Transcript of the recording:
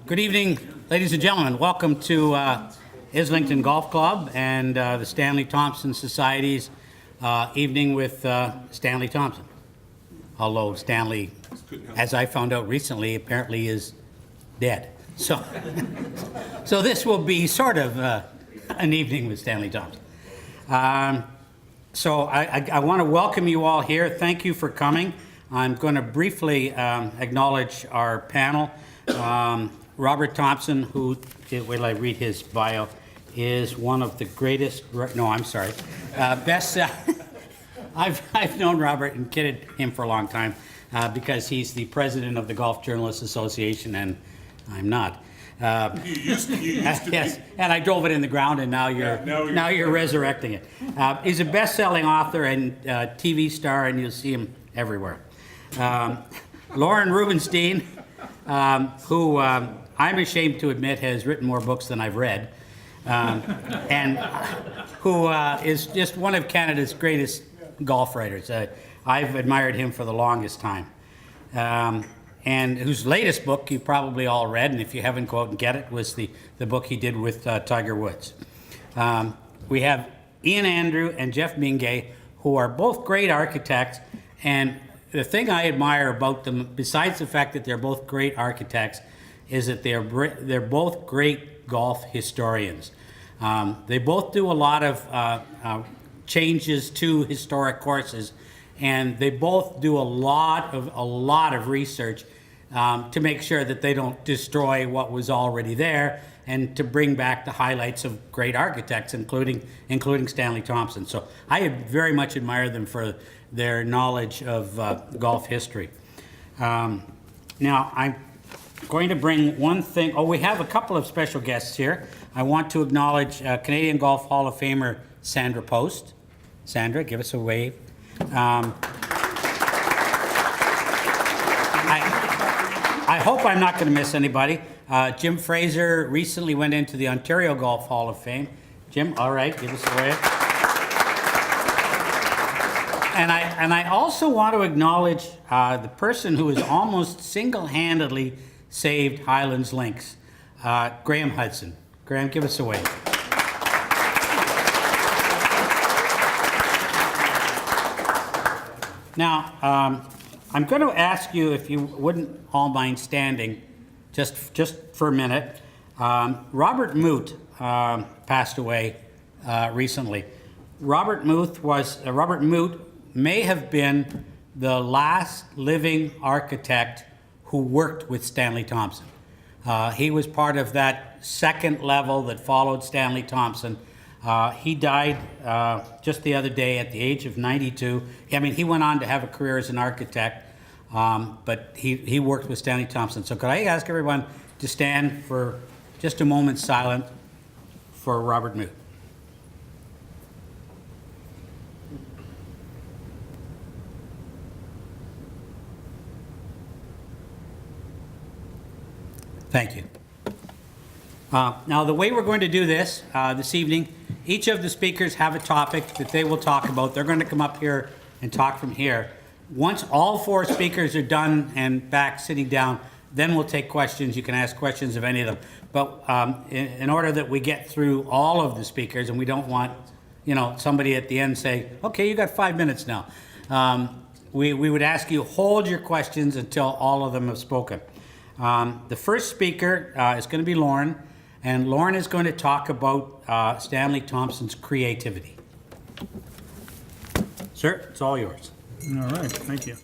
Good evening, ladies and gentlemen. Welcome to Islington Golf Club and the Stanley Thompson Society's evening with Stanley Thompson. Although Stanley, as I found out recently, apparently is dead. So this will be sort of an evening with Stanley Thompson. So I want to welcome you all here. Thank you for coming. I'm going to briefly acknowledge our panel. Robert Thompson, who, wait till I read his bio, is one of the greatest, best, I've known Robert and kidded him for a long time because he's the president of the Golf Journalists Association and I'm not. You used to yes, and I drove it in the ground, and now you're resurrecting it. He's a best-selling author and TV star, and you'll see him everywhere. Lauren Rubenstein, who I'm ashamed to admit has written more books than I've read, and who is just one of Canada's greatest golf writers. I've admired him for the longest time. And whose latest book you probably all read, and if you haven't, go out and get it, was the book he did with Tiger Woods. We have Ian Andrew and Jeff Mingay, who are both great architects, and the thing I admire about them, besides the fact that they're both great architects, is that they're both great golf historians. They both do a lot of changes to historic courses, and they both do a lot of research to make sure that they don't destroy what was already there, and to bring back the highlights of great architects, including Stanley Thompson. So I very much admire them for their knowledge of golf history. Now I'm going to bring one thing. Oh, we have a couple of special guests here. I want to acknowledge Canadian Golf Hall of Famer Sandra Post. Sandra, give us a wave. I hope I'm not going to miss anybody. Jim Fraser recently went into the Ontario Golf Hall of Fame. Jim, all right, give us a wave. And I also want to acknowledge the person who has almost single-handedly saved Highlands Links, Graham Hudson. Graham, give us a wave. Now, I'm going to ask you if you wouldn't all mind standing just for a minute. Robert Moot passed away recently. Robert Moot may have been the last living architect who worked with Stanley Thompson. He was part of that second level that followed Stanley Thompson. He died just the other day at the age of 92. I mean, he went on to have a career as an architect, but he worked with Stanley Thompson. So could I ask everyone to stand for just a moment silent for Robert Moot? Thank you. Now, the way we're going to do this this evening, each of the speakers have a topic that they will talk about. They're going to come up here and talk from here. Once all four speakers are done and back sitting down, then we'll take questions. You can ask questions of any of them. But in order that we get through all of the speakers, and we don't want, somebody at the end say, okay, you got 5 minutes now. We would ask you, hold your questions until all of them have spoken. The first speaker is going to be Lauren, and Lauren is going to talk about Stanley Thompson's creativity. Sir, it's all yours. All right, thank you.